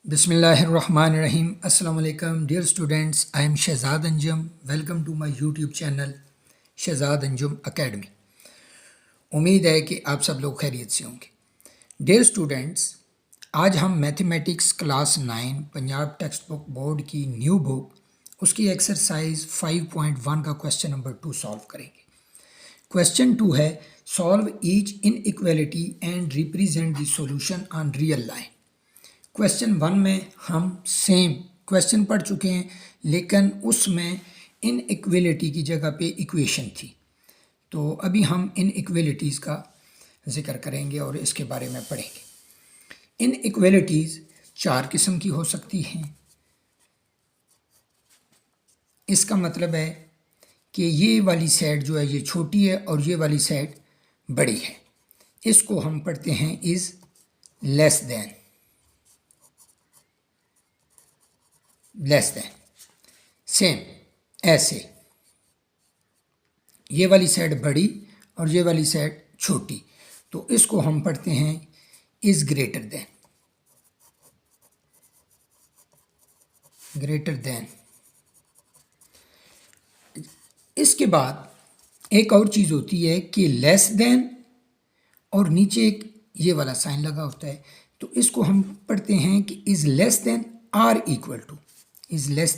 Bismillahirrahmanirrahim. Assalamu alaikum, dear students. I am Shahzad Anjum. Welcome to my YouTube channel Shahzad Anjum academy. उम्मीद है कि आप सब लोग खैरियत से होंगे। डियर स्टूडेंट्स, आज हम mathematics class 9 Punjab text book board की न्यू बुक उसकी एक्सरसाइज 5.1 का क्वेश्चन नंबर 2 सॉल्व करेंगे। क्वेश्चन 2 है solve each inequality and represent the solution on real line. Question 1 में हम सेम क्वेश्चन पढ़ चुके हैं, लेकिन उसमें इनइक्वालिटी की जगह पे इक्वेशन थी। तो अभी हम इनइक्वालिटीज़ का जिक्र करेंगे और इसके बारे में पढ़ेंगे। इनइक्वालिटीज़ 4 किस्म की हो सकती हैं। इसका मतलब है कि ये वाली साइड जो है ये छोटी है और ये वाली साइड बड़ी है। इसको हम पढ़ते हैं इज़ लेस देन सेम ऐसे ये वाली साइड बड़ी और ये वाली साइड छोटी, तो इसको हम पढ़ते हैं इज ग्रेटर देन। इसके बाद एक और चीज़ होती है कि लेस देन और नीचे एक ये वाला साइन लगा होता है, तो इसको हम पढ़ते हैं कि is less than or equal to, is less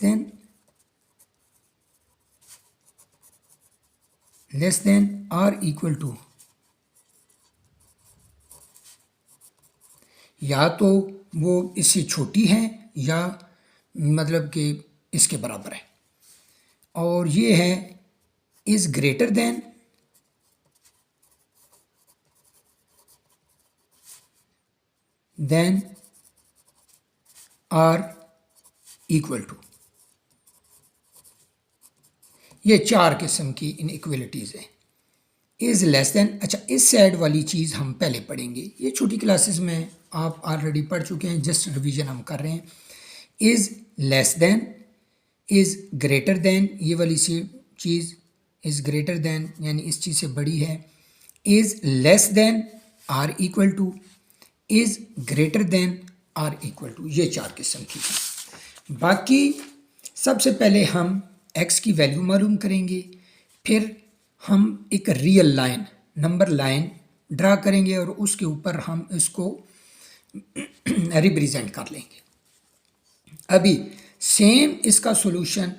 than or equal to, या तो वो इससे छोटी है या मतलब कि इसके बराबर है, और ये है is greater than or equal to. ये 4 किस्म की इनइक्वालिटीज़ हैं। इज़ लेस देन, अच्छा इस साइड वाली चीज़ हम पहले पढ़ेंगे, ये छोटी क्लासेस में आप ऑलरेडी पढ़ चुके हैं, जस्ट रिवीजन हम कर रहे हैं। Is less than, is greater than, ये वाली सी चीज़ इज़ ग्रेटर देन यानी इस चीज़ से बड़ी है। Is less than or equal to, is greater than or equal to, ये 4 किस्म की हैं। बाकी सबसे पहले हम x की वैल्यू मालूम करेंगे, फिर हम एक real line number line draw करेंगे और उसके ऊपर हम इसको रिप्रेजेंट कर लेंगे। अभी सेम इसका सॉल्यूशन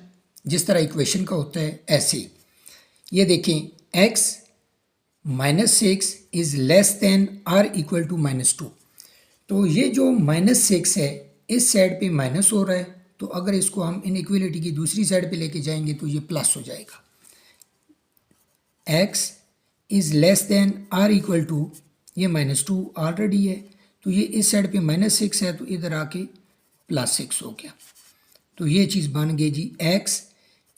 जिस तरह इक्वेशन का होता है ऐसे ही ये देखें x -6 is less than or equal to -2। तो ये जो -6 है इस साइड पे माइनस हो रहा है, तो अगर इसको हम इनइक्वालिटी की दूसरी साइड पे लेके जाएंगे तो ये प्लस हो जाएगा। x is less than or equal to, ये -2 ऑलरेडी है, तो ये इस साइड पे -6 है तो इधर आके +6 हो गया। तो ये चीज़ बन गई जी x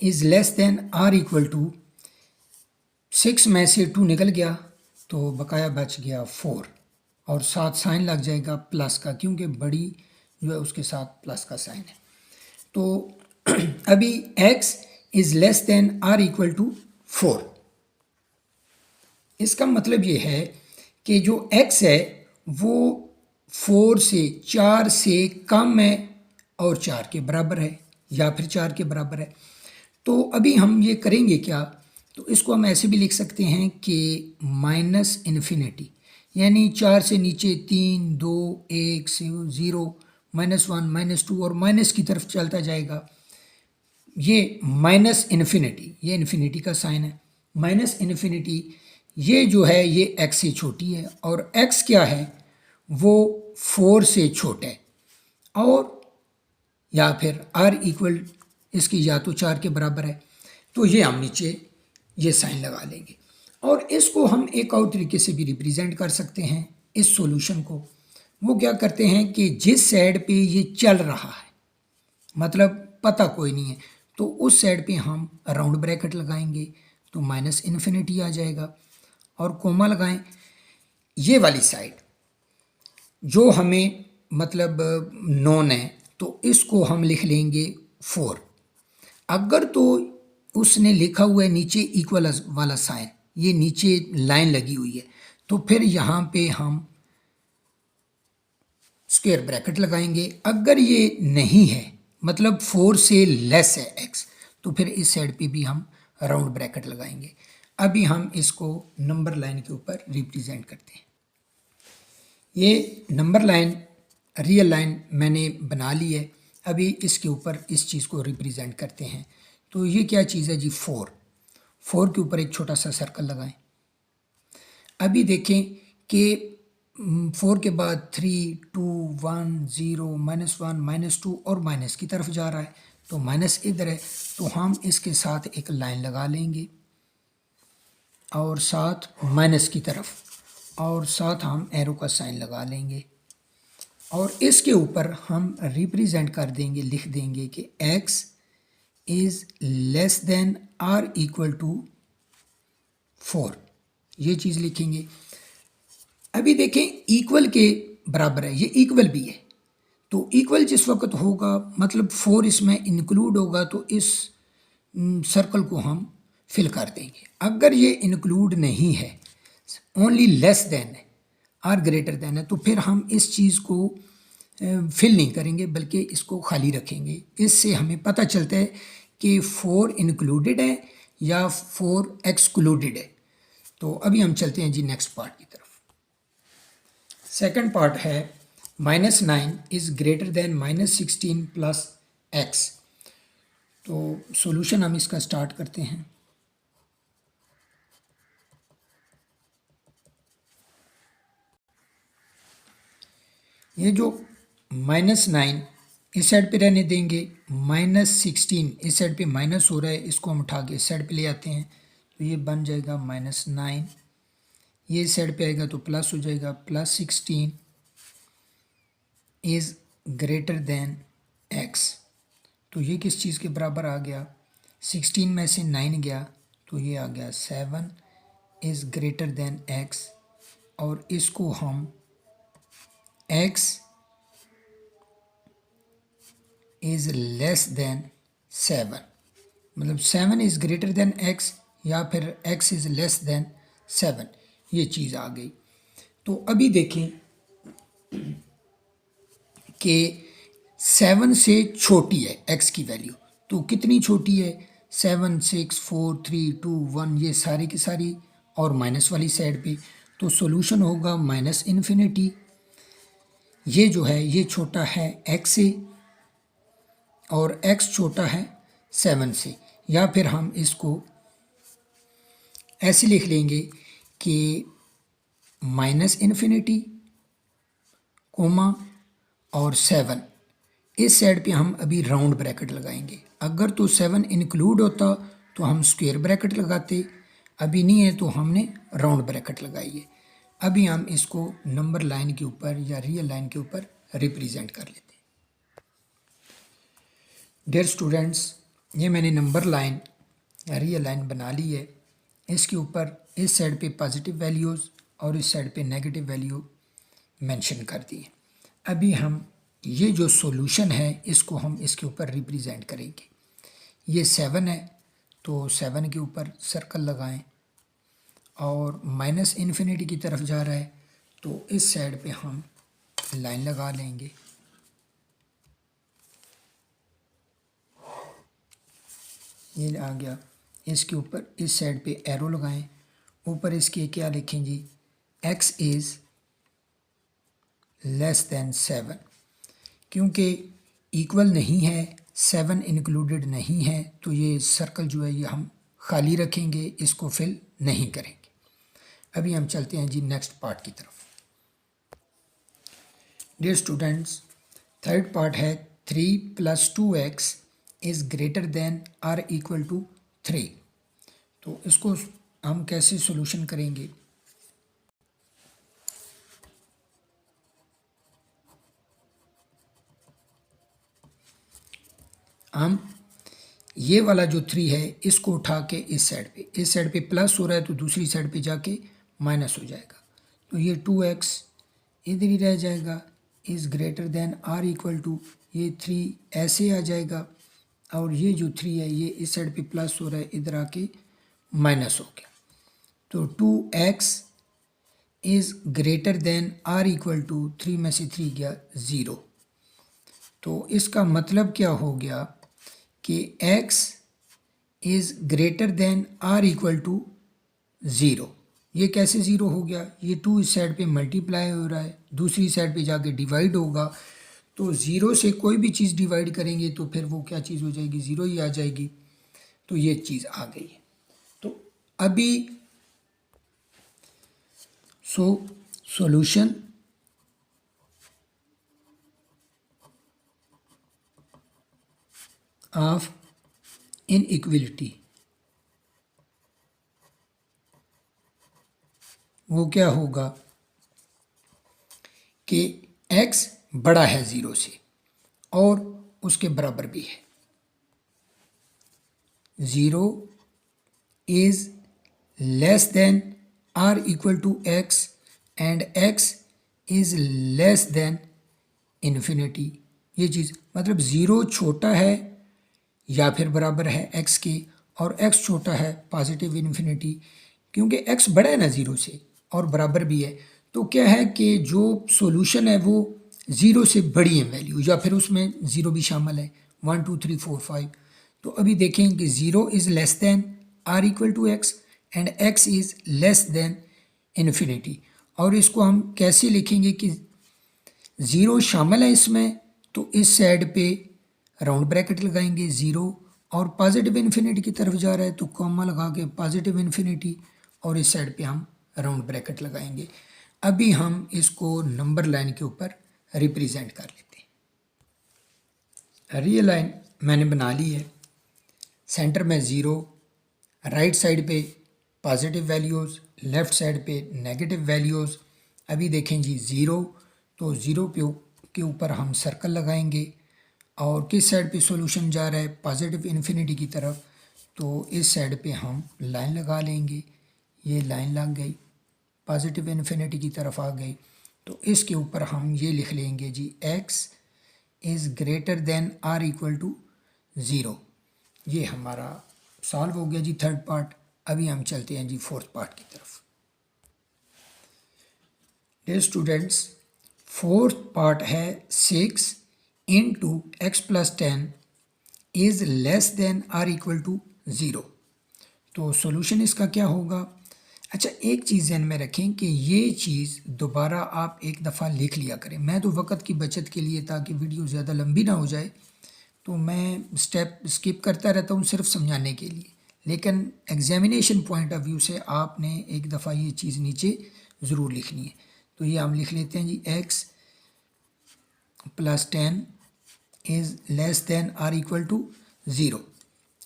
is less than or equal to, 6 में से 2 निकल गया तो बकाया बच गया 4, और साथ साइन लग जाएगा प्लस का, क्योंकि बड़ी जो है उसके साथ प्लस का साइन है। तो अभी x is less than or equal to 4। इसका मतलब ये है कि जो x है वो 4 से कम है और 4 के बराबर है या फिर 4 के बराबर है। तो अभी हम ये करेंगे क्या, तो इसको हम ऐसे भी लिख सकते हैं कि -इन्फिनिटी यानी 4 से नीचे 3, 2, 1 से 0, -1, -2 और माइनस की तरफ चलता जाएगा। ये -इन्फिनिटी, ये इन्फिनिटी का साइन है। -इन्फिनिटी ये जो है ये x से छोटी है और x क्या है वो 4 से छोटा है, और या फिर r इक्वल इसकी या तो 4 के बराबर है, तो ये हम नीचे ये साइन लगा लेंगे। और इसको हम एक और तरीके से भी रिप्रेजेंट कर सकते हैं इस सॉल्यूशन को। वो क्या करते हैं कि जिस साइड पे ये चल रहा है, मतलब पता कोई नहीं है, तो उस साइड पे हम राउंड ब्रैकेट लगाएंगे तो -इन्फिनिटी आ जाएगा, और कोमा लगाएं ये वाली साइड जो हमें मतलब नॉन है, तो इसको हम लिख लेंगे 4। अगर तो उसने लिखा हुआ है नीचे इक्वल वाला साइन, ये नीचे लाइन लगी हुई है, तो फिर यहाँ पे हम स्क्वायर ब्रैकेट लगाएंगे। अगर ये नहीं है मतलब 4 से लेस है x, तो फिर इस साइड पे भी हम राउंड ब्रैकेट लगाएंगे। अभी हम इसको नंबर लाइन के ऊपर रिप्रेजेंट करते हैं। ये नंबर लाइन रियल लाइन मैंने बना ली है। अभी इसके ऊपर इस चीज़ को रिप्रेजेंट करते हैं। तो ये क्या चीज़ है जी, 4 के ऊपर एक छोटा सा सर्कल लगाएं। अभी देखें कि 4 के बाद 3, 2, 1, 0, -1, -2 और माइनस की तरफ जा रहा है, तो माइनस इधर है, तो हम इसके साथ एक लाइन लगा लेंगे और साथ माइनस की तरफ, और साथ हम एरो का साइन लगा लेंगे और इसके ऊपर हम रिप्रेजेंट कर देंगे, लिख देंगे कि x is less than or equal to 4, ये चीज़ लिखेंगे। अभी देखें इक्वल के बराबर है, ये इक्वल भी है, तो इक्वल जिस वक्त होगा मतलब 4 इसमें इंक्लूड होगा तो इस सर्कल को हम फिल कर देंगे। अगर ये इंक्लूड नहीं है, ओनली लेस देन है, आर ग्रेटर देन है, तो फिर हम इस चीज़ को फिल नहीं करेंगे बल्कि इसको खाली रखेंगे। इससे हमें पता चलता है कि 4 इंक्लूडेड है या 4 एक्सक्लूडेड है। तो अभी हम चलते हैं जी नेक्स्ट पार्ट की तरफ। सेकंड पार्ट है -9 is greater then -16 plus x। तो सॉल्यूशन हम इसका स्टार्ट करते हैं। ये जो -9 इस साइड पे रहने देंगे, -16 इस साइड पे माइनस हो रहा है, इसको हम उठा के इस साइड पे ले आते हैं, तो ये बन जाएगा -9, ये इस साइड पे आएगा तो प्लस हो जाएगा, +16 इज़ ग्रेटर देन x। तो ये किस चीज़ के बराबर आ गया, 16 में से 9 गया तो ये आ गया 7 इज़ ग्रेटर देन x, और इसको हम x इज़ लेस देन 7, मतलब 7 इज़ ग्रेटर देन x या फिर x इज़ लेस देन 7, ये चीज़ आ गई। तो अभी देखें कि 7 से छोटी है x की वैल्यू, तो कितनी छोटी है, 7, 6, 4, 3, 2, 1, ये सारी की सारी और माइनस वाली साइड पे, तो सॉल्यूशन होगा -इन्फिनिटी। ये जो है ये छोटा है x से और x छोटा है 7 से, या फिर हम इसको ऐसे लिख लेंगे कि -इन्फिनिटी कोमा और 7, इस साइड पे हम अभी राउंड ब्रैकेट लगाएंगे। अगर तो 7 इंक्लूड होता तो हम स्क्वायर ब्रैकेट लगाते, अभी नहीं है तो हमने राउंड ब्रैकेट लगाई है। अभी हम इसको नंबर लाइन के ऊपर या रियल लाइन के ऊपर रिप्रेजेंट कर लेते हैं। डियर स्टूडेंट्स, ये मैंने नंबर लाइन या रियल लाइन बना ली है। इसके ऊपर इस साइड पे पॉजिटिव वैल्यूज़ और इस साइड पे नेगेटिव वैल्यू मेंशन कर दी है। अभी हम ये जो सॉल्यूशन है इसको हम इसके ऊपर रिप्रेजेंट करेंगे। ये 7 है तो 7 के ऊपर सर्कल लगाएं और -इन्फिनिटी की तरफ जा रहा है तो इस साइड पे हम लाइन लगा लेंगे। ये आ गया, इसके ऊपर इस साइड पे एरो लगाएं, ऊपर इसके क्या लिखें जी, x इज़ लेस देन 7, क्योंकि इक्वल नहीं है, 7 इंक्लूडेड नहीं है, तो ये सर्कल जो है ये हम खाली रखेंगे, इसको फिल नहीं करेंगे। अभी हम चलते हैं जी नेक्स्ट पार्ट की तरफ। डियर स्टूडेंट्स, थर्ड पार्ट है 3 + 2x is greater than or equal to 3। तो इसको हम कैसे सॉल्यूशन करेंगे, हम ये वाला जो 3 है इसको उठा के इस साइड पे प्लस हो रहा है तो दूसरी साइड पे जाके माइनस हो जाएगा, तो ये 2x इधर ही रह जाएगा, is greater than or equal to, ये 3 ऐसे आ जाएगा और ये जो 3 है ये इस साइड पे प्लस हो रहा है, इधर आके माइनस हो गया, तो 2x is greater than or equal to 3 में से 3 गया 0। तो इसका मतलब क्या हो गया कि x is greater than or equal to 0। ये कैसे 0 हो गया? ये 2 इस साइड पे मल्टीप्लाई हो रहा है, दूसरी साइड पे जाके डिवाइड होगा। तो 0 से कोई भी चीज़ डिवाइड करेंगे तो फिर वो क्या चीज़ हो जाएगी? 0 ही आ जाएगी। तो ये चीज़ आ गई है। तो अभी सॉल्यूशन ऑफ इनइक्वलिटी वो क्या होगा कि x बड़ा है 0 से और उसके बराबर भी है। 0 is less than or equal to x and x is less than infinity. ये चीज़ मतलब 0 छोटा है या फिर बराबर है x के और x छोटा है पॉजिटिव इन्फिनिटी, क्योंकि x बड़ा है ना 0 से और बराबर भी है। तो क्या है कि जो सॉल्यूशन है वो 0 से बड़ी है वैल्यू, या फिर उसमें 0 भी शामिल है, 1 2 3 4 5। तो अभी देखें कि 0 is less than or equal to x and x is less than infinity. और इसको हम कैसे लिखेंगे कि 0 शामिल है इसमें, तो इस साइड पे राउंड ब्रैकेट लगाएंगे 0, और पॉजिटिव इन्फिनिटी की तरफ जा रहा है तो कॉमा लगा के पॉजिटिव इन्फिनिटी, और इस साइड पे हम राउंड ब्रैकेट लगाएंगे। अभी हम इसको नंबर लाइन के ऊपर रिप्रेजेंट कर लेते हैं। रियल लाइन मैंने बना ली है, सेंटर में 0, राइट साइड पे पॉजिटिव वैल्यूज़, लेफ़्ट साइड पे नेगेटिव वैल्यूज़। अभी देखें जी 0, तो 0 के ऊपर हम सर्कल लगाएंगे, और किस साइड पे सॉल्यूशन जा रहा है? पॉजिटिव इन्फिनिटी की तरफ, तो इस साइड पे हम लाइन लगा लेंगे। ये लाइन लग गई, पॉजिटिव इन्फिनिटी की तरफ आ गई। तो इसके ऊपर हम ये लिख लेंगे जी x is greater than or equal to 0। ये हमारा सॉल्व हो गया जी थर्ड पार्ट। अभी हम चलते हैं जी फोर्थ पार्ट की तरफ। डियर स्टूडेंट्स, फोर्थ पार्ट है 6 into x plus 10 is less than or equal to 0। तो सॉल्यूशन इसका क्या होगा? अच्छा, एक चीज़ ध्यान में रखें कि ये चीज़ दोबारा आप एक दफ़ा लिख लिया करें। मैं तो वक्त की बचत के लिए, ताकि वीडियो ज़्यादा लंबी ना हो जाए, तो मैं स्टेप स्किप करता रहता हूँ सिर्फ समझाने के लिए। लेकिन एग्जामिनेशन पॉइंट ऑफ व्यू से आपने एक दफ़ा ये चीज़ नीचे ज़रूर लिखनी है। तो ये हम लिख लेते हैं जी x plus 10 is less than or equal to 0।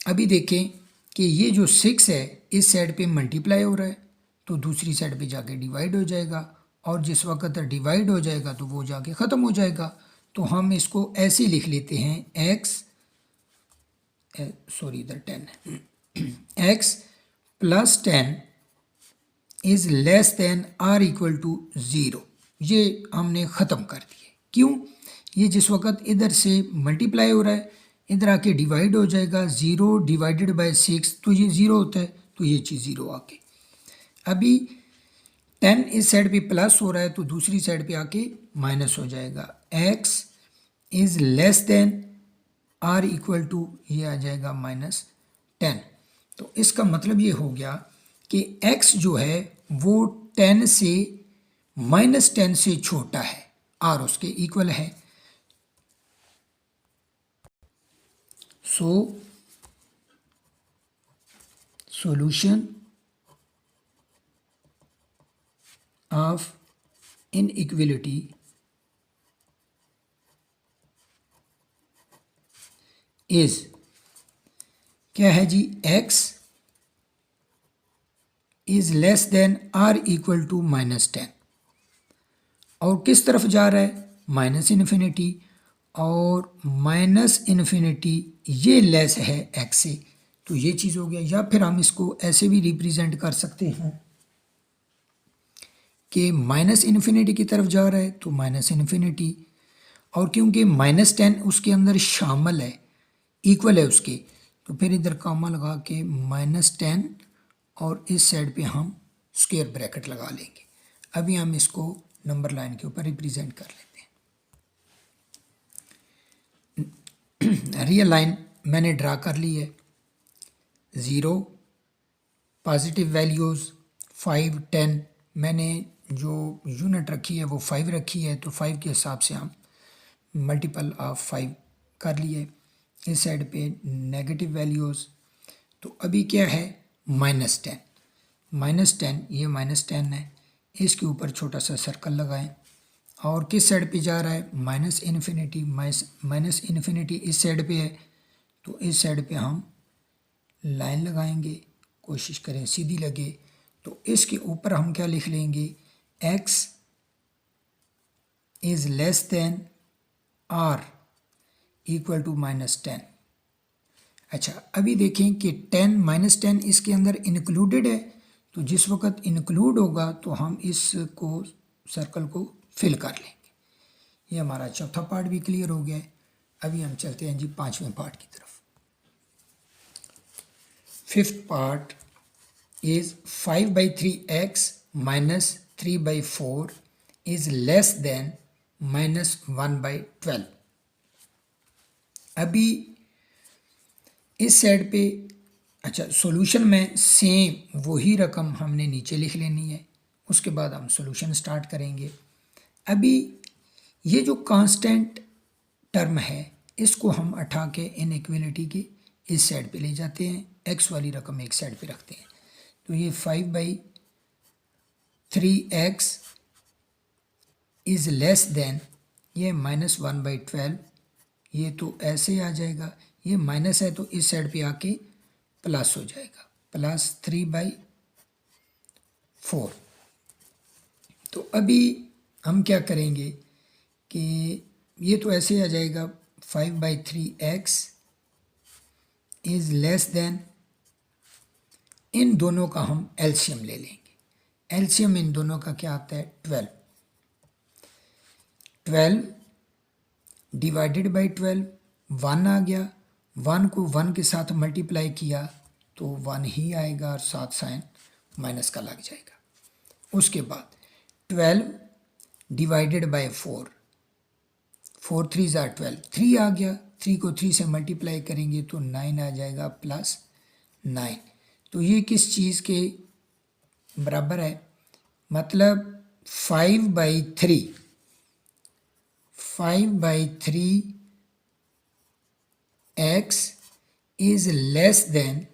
अभी देखें कि ये जो 6 है इस साइड पे मल्टीप्लाई हो रहा है, तो दूसरी साइड पे जाके डिवाइड हो जाएगा, और जिस वक्त डिवाइड हो जाएगा तो वो जाके ख़त्म हो जाएगा। तो हम इसको ऐसे लिख लेते हैं इधर 10 x plus 10 is less than or equal to 0। ये हमने ख़त्म कर दिए। क्यों? ये जिस वक्त इधर से मल्टीप्लाई हो रहा है, इधर आके डिवाइड हो जाएगा, 0 डिवाइडेड बाय 6 तो ये 0 होता है, तो ये चीज़ 0 आके। अभी 10 इस साइड पे प्लस हो रहा है तो दूसरी साइड पे आके माइनस हो जाएगा। x is less than or equal to, ये आ जाएगा -10। तो इसका मतलब ये हो गया कि x जो है वो 10 से -10 से छोटा है, r उसके इक्वल है। So solution of inequality is क्या है जी? x is less than or equal to -10, और किस तरफ जा रहा है? माइनस इन्फिनिटी, और माइनस इन्फिनिटी ये लेस है x से, तो ये चीज़ हो गया। या फिर हम इसको ऐसे भी रिप्रेजेंट कर सकते हैं कि माइनस इन्फिनिटी की तरफ जा रहा है तो माइनस इन्फिनिटी, और क्योंकि -10 उसके अंदर शामिल है, इक्वल है उसके, तो फिर इधर कॉमा लगा के -10, और इस साइड पे हम स्क्वायर ब्रैकेट लगा लेंगे। अभी हम इसको नंबर लाइन के ऊपर रिप्रेजेंट कर लेते हैं। रियल लाइन मैंने ड्रा कर ली है। 0 पॉजिटिव वैल्यूज़ 5 10, मैंने जो यूनिट रखी है वो 5 रखी है, तो 5 के हिसाब से हम मल्टीपल ऑफ 5 कर लिए। इस साइड पे नेगेटिव वैल्यूज़, तो अभी क्या है -10, -10, ये -10 है, इसके ऊपर छोटा सा सर्कल लगाएं। और किस साइड पे जा रहा है -इन्फिनिटी, -इन्फिनिटी इस साइड पे है, तो इस साइड पे हम लाइन लगाएंगे, कोशिश करें सीधी लगे। तो इसके ऊपर हम क्या लिख लेंगे, x is less than r equal to -10। अच्छा, अभी देखें कि 10 -10 इसके अंदर इंक्लूडेड है, तो जिस वक्त इंक्लूड होगा तो हम इसको सर्कल को फिल कर लेंगे। ये हमारा चौथा पार्ट भी क्लियर हो गया है। अभी हम चलते हैं जी पांचवें पार्ट की तरफ। Fifth part is 5/3x minus 3/4 is less then -1/12। अभी इस साइड पे, अच्छा, सॉल्यूशन में सेम वही रकम हमने नीचे लिख लेनी है, उसके बाद हम सॉल्यूशन स्टार्ट करेंगे। अभी ये जो कांस्टेंट टर्म है इसको हम उठा के इनइक्वलिटी के इस साइड पे ले जाते हैं, एक्स वाली रकम एक साइड पे रखते हैं। तो ये 5/3x इज़ लेस देन, ये -1/12, ये तो ऐसे आ जाएगा, ये माइनस है तो इस साइड पे आके प्लस हो जाएगा, +3/4। तो अभी हम क्या करेंगे कि ये तो ऐसे आ जाएगा, 5/3x इज़ लेस देन, इन दोनों का हम एलसीएम ले लेंगे। एलसीएम इन दोनों का क्या आता है 12 डिवाइडेड बाई 12, 1 आ गया। 1 को 1 के साथ मल्टीप्लाई किया तो 1 ही आएगा और साथ साइन माइनस का लग जाएगा। उसके बाद 12 डिवाइडेड बाई 4, 4 3 ज़ा 12, 3 आ गया। 3 को 3 से मल्टीप्लाई करेंगे तो 9 आ जाएगा, +9। तो ये किस चीज़ के बराबर है, मतलब 5/3 x इज़ लेस देन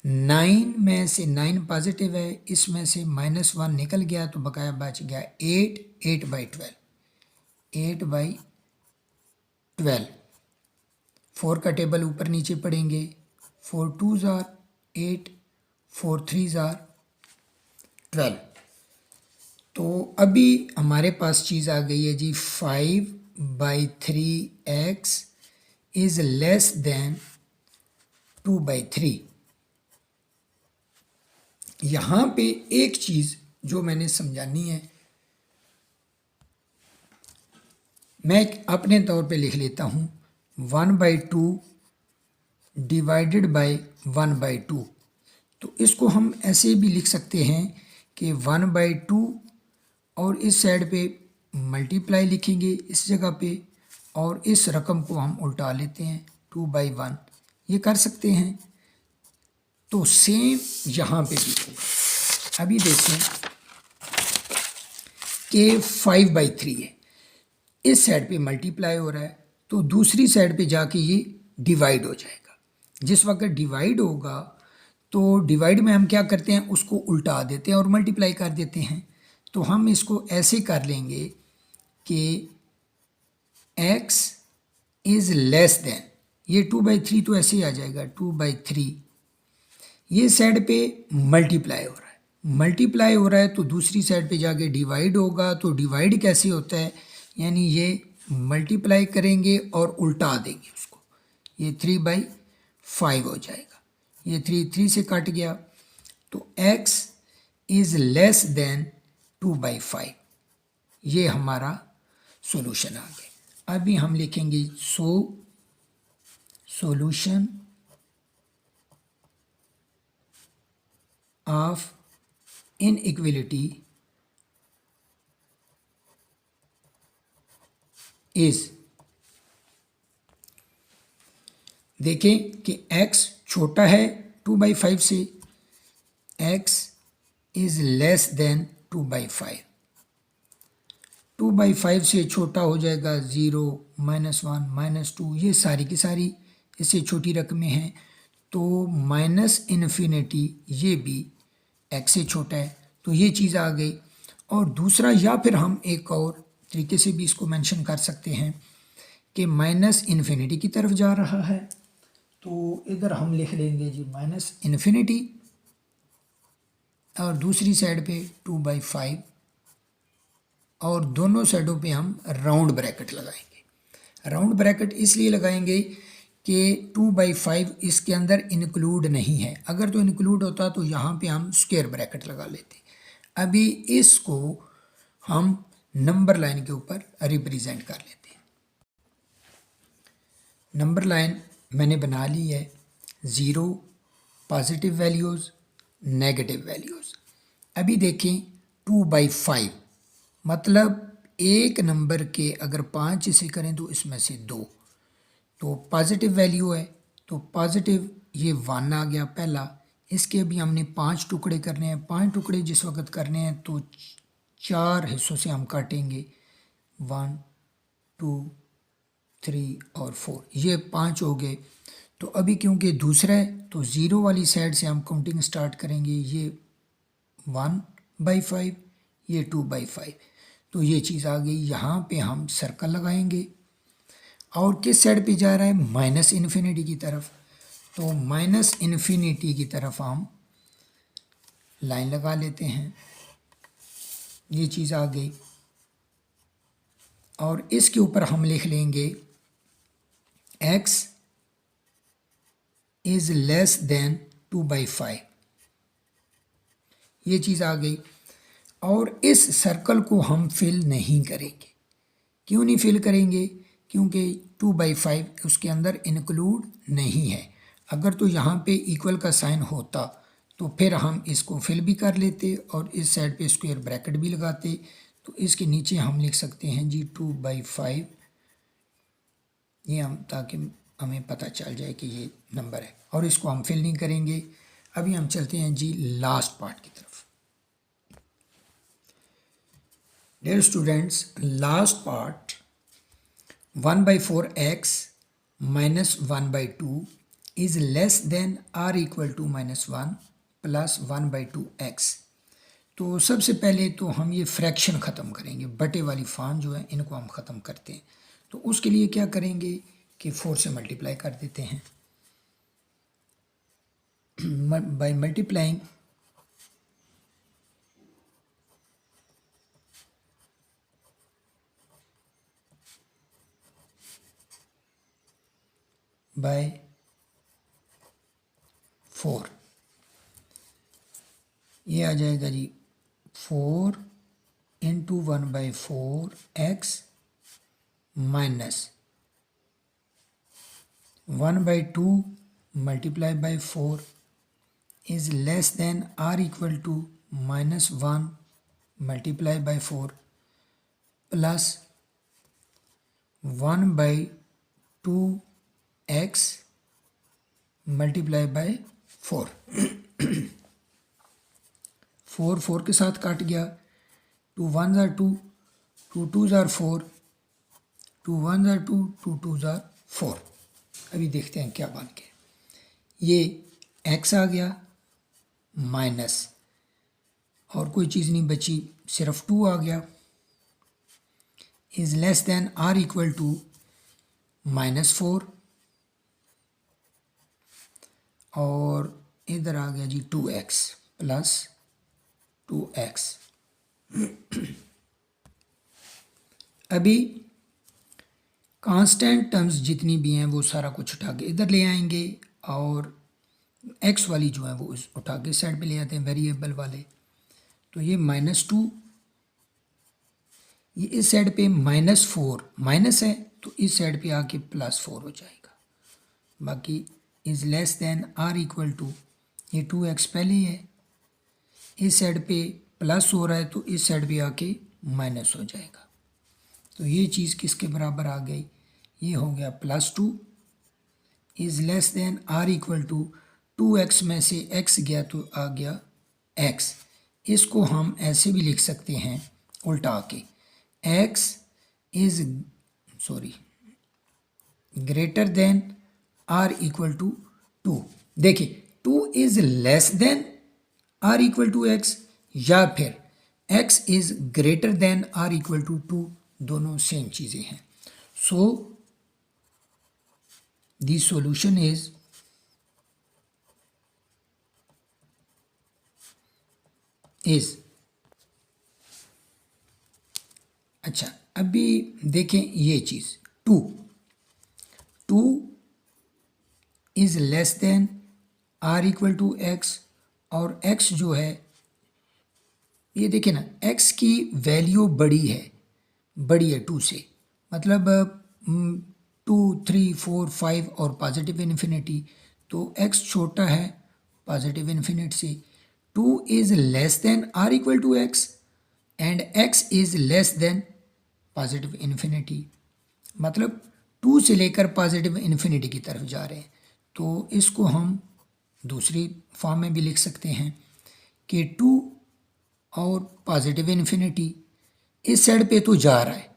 9 में से 9 पॉजिटिव है, इसमें से -1 निकल गया तो बकाया बच गया 8, 8/12, 8/12। 4 का टेबल ऊपर नीचे पढ़ेंगे, 4 2 ज़ा 8, 4 3 ज़ा 12। तो अभी हमारे पास चीज़ आ गई है जी 5/3x इज़ लेस देन 2/3। यहाँ पे एक चीज़ जो मैंने समझानी है, मैं अपने तौर पे लिख लेता हूँ 1/2 डिवाइडेड बाई 1/2। तो इसको हम ऐसे भी लिख सकते हैं कि 1/2 और इस साइड पे मल्टीप्लाई लिखेंगे इस जगह पे, और इस रकम को हम उल्टा लेते हैं 2/1, ये कर सकते हैं। तो सेम यहाँ पे भी होगा। अभी देखें कि 5/3 है, इस साइड पे मल्टीप्लाई हो रहा है तो दूसरी साइड पे जाके ये डिवाइड हो जाएगा। जिस वक्त डिवाइड होगा तो डिवाइड में हम क्या करते हैं, उसको उल्टा देते हैं और मल्टीप्लाई कर देते हैं। तो हम इसको ऐसे कर लेंगे कि x इज़ लेस देन, ये 2/3 तो ऐसे ही आ जाएगा 2/3, ये साइड पे मल्टीप्लाई हो रहा है तो दूसरी साइड पे जाके डिवाइड होगा। तो डिवाइड कैसे होता है, यानी ये मल्टीप्लाई करेंगे और उल्टा देंगे उसको, ये 3/5 हो जाएगा, ये 3 से कट गया। तो x इज़ लेस देन 2/5, ये हमारा सॉल्यूशन आ गया। अभी हम लिखेंगे सॉल्यूशन ऑफ इनइक्वलिटी इज, देखें कि x छोटा है 2/5 से, x इज लेस देन 2/5। 2/5 से छोटा हो जाएगा 0, -1, -2, ये सारी की सारी इससे छोटी रकमें हैं। तो -इन्फिनिटी ये भी x से छोटा है, तो ये चीज़ आ गई। और दूसरा, या फिर हम एक और तरीके से भी इसको मेंशन कर सकते हैं कि -इन्फिनिटी की तरफ जा रहा है, तो इधर हम लिख लेंगे जी -इन्फिनिटी, और दूसरी साइड पे 2/5, और दोनों साइडों पे हम राउंड ब्रैकेट लगाएंगे। राउंड ब्रैकेट इसलिए लगाएंगे कि 2/5 इसके अंदर इंक्लूड नहीं है, अगर तो इंक्लूड होता तो यहाँ पे हम स्क्वायर ब्रैकेट लगा लेते। अभी इसको हम नंबर लाइन के ऊपर रिप्रेजेंट कर लेते हैं। नंबर लाइन मैंने बना ली है, 0 पॉजिटिव वैल्यूज़, नेगेटिव वैल्यूज़। अभी देखें 2/5 मतलब एक नंबर के अगर 5 इसे करें तो इसमें से 2, तो पॉजिटिव वैल्यू है, तो पॉजिटिव ये 1 आ गया पहला। इसके अभी हमने 5 टुकड़े करने हैं। 5 टुकड़े जिस वक्त करने हैं तो 4 हिस्सों से हम काटेंगे, 1, 2, 3 और 4, ये 5 हो गए। तो अभी क्योंकि दूसरा है तो 0 वाली साइड से हम काउंटिंग स्टार्ट करेंगे, ये 1/5, ये 2/5, तो ये चीज़ आ गई। यहाँ पे हम सर्कल लगाएंगे, और किस साइड पे जा रहा है, -इन्फिनिटी की तरफ, तो -इन्फिनिटी की तरफ हम लाइन लगा लेते हैं, ये चीज़ आ गई। और इसके ऊपर हम लिख लेंगे x इज़ लेस देन 2/5, ये चीज़ आ गई। और इस सर्कल को हम फिल नहीं करेंगे। क्यों नहीं फिल करेंगे, क्योंकि 2/5 उसके अंदर इंक्लूड नहीं है। अगर तो यहाँ पे इक्वल का साइन होता तो फिर हम इसको फिल भी कर लेते और इस साइड पे स्क्वायर ब्रैकेट भी लगाते। तो इसके नीचे हम लिख सकते हैं जी 2/5, ये हम, ताकि हमें पता चल जाए कि ये नंबर है, और इसको हम फिल नहीं करेंगे। अभी हम चलते हैं जी लास्ट पार्ट की तरफ। Dear students, last part 1/4x minus 1/2 is less than or equal to -1 plus 1/2x। तो सबसे पहले तो हम ये फ्रैक्शन ख़त्म करेंगे, बटे वाली फार्म जो है इनको हम ख़त्म करते हैं। तो उसके लिए क्या करेंगे कि 4 से मल्टीप्लाई कर देते हैं। बाय मल्टीप्लाइंग बाय 4, ये आ जाएगा जी 4 into 1/4x minus 1/2 multiply by 4 is less than or equal to -1 multiply by 4 plus 1/2x multiply by 4। 4 4 के साथ काट गया, 2 1 ज़ार 2, 2 2 ज़ार 4, 2 1 ज़ार 2, 2 2 ज़ार 4। अभी देखते हैं क्या बन गया। ये x आ गया माइनस, और कोई चीज़ नहीं बची, सिर्फ 2 आ गया, is less than or equal to -4, और इधर आ गया जी 2x प्लस 2x। अभी कांस्टेंट टर्म्स जितनी भी हैं वो सारा कुछ उठा के इधर ले आएंगे, और x वाली जो है वो उठा के साइड पे ले आते हैं, वेरिएबल वाले। तो ये -2, ये इस साइड पे -4 माइनस है, तो इस साइड पे आके +4 हो जाएगा। बाकी is less than or equal to, ये 2x पहले ही है, इस साइड पे प्लस हो रहा है तो इस साइड पे आके माइनस हो जाएगा। तो ये चीज़ किसके बराबर आ गई, ये हो गया +2 is less than or equal to 2x में से x गया तो आ गया x। इसको हम ऐसे भी लिख सकते हैं उल्टा के, x is greater than or equal to 2। देखिए 2 is less than or equal to x या फिर x is greater than or equal to 2, दोनों सेम चीज़ें हैं। सो द सॉल्यूशन इज अच्छा, अभी देखें ये चीज़ 2 is less than or equal to x, और x जो है ये देखिए ना, x की वैल्यू बड़ी है 2 से, मतलब 2, 3, 4, 5 और पॉजिटिव इन्फिनिटी, तो x छोटा है पॉजिटिव इन्फिनिटी से। 2 is less than or equal to x and x is less than positive infinity, मतलब 2 से लेकर पॉजिटिव इन्फिनिटी की तरफ जा रहे हैं। तो इसको हम दूसरी फॉर्म में भी लिख सकते हैं कि 2 और पॉजिटिव इन्फिनिटी इस साइड पे तो जा रहा है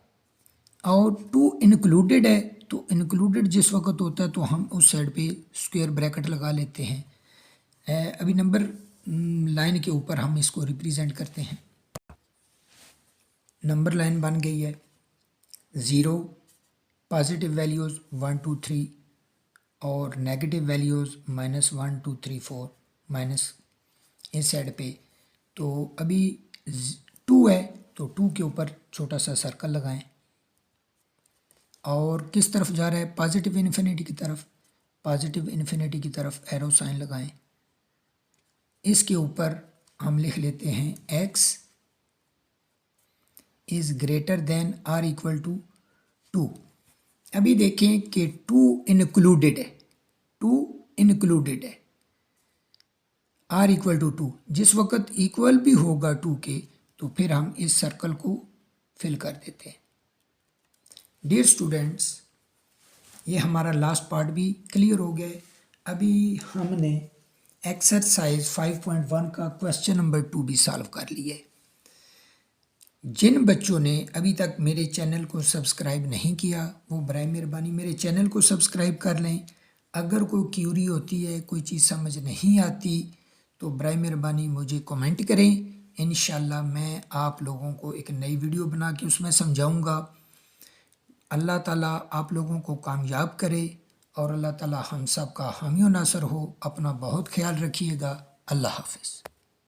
और 2 इंक्लूडेड है, तो इंक्लूडेड जिस वक्त होता है तो हम उस साइड पे स्क्वायर ब्रैकेट लगा लेते हैं। अभी नंबर लाइन के ऊपर हम इसको रिप्रेजेंट करते हैं। नंबर लाइन बन गई है 0, पॉजिटिव वैल्यूज़ 1, 2, 3 और नेगेटिव वैल्यूज़ -1, 2, 3, 4 माइनस इस साइड पे। तो अभी 2 है तो 2 के ऊपर छोटा सा सर्कल लगाएं और किस तरफ जा रहा है, पॉजिटिव इन्फिनिटी की तरफ, पॉजिटिव इन्फिनिटी की तरफ एरो साइन लगाएं। इसके ऊपर हम लिख लेते हैं x is greater than or equal to 2। अभी देखें कि 2 इंक्लूडेड है, 2 इंक्लूडेड है, आर इक्वल टू 2 जिस वक्त इक्वल भी होगा 2 के तो फिर हम इस सर्कल को फिल कर देते हैं। डियर स्टूडेंट्स, ये हमारा लास्ट पार्ट भी क्लियर हो गया है। अभी हमने एक्सरसाइज 5.1 का क्वेश्चन नंबर 2 भी सॉल्व कर लिया है। जिन बच्चों ने अभी तक मेरे चैनल को सब्सक्राइब नहीं किया वो बराए मेहरबानी मेरे चैनल को सब्सक्राइब कर लें। अगर कोई क्यूरी होती है, कोई चीज़ समझ नहीं आती तो बराए मेहरबानी मुझे कमेंट करें। इंशाल्लाह मैं आप लोगों को एक नई वीडियो बना के उसमें समझाऊंगा। अल्लाह ताला आप लोगों को कामयाब करे और अल्लाह ताला हम सब का हामी व नासर हो। अपना बहुत ख्याल रखिएगा। अल्लाह हाफ़िज़।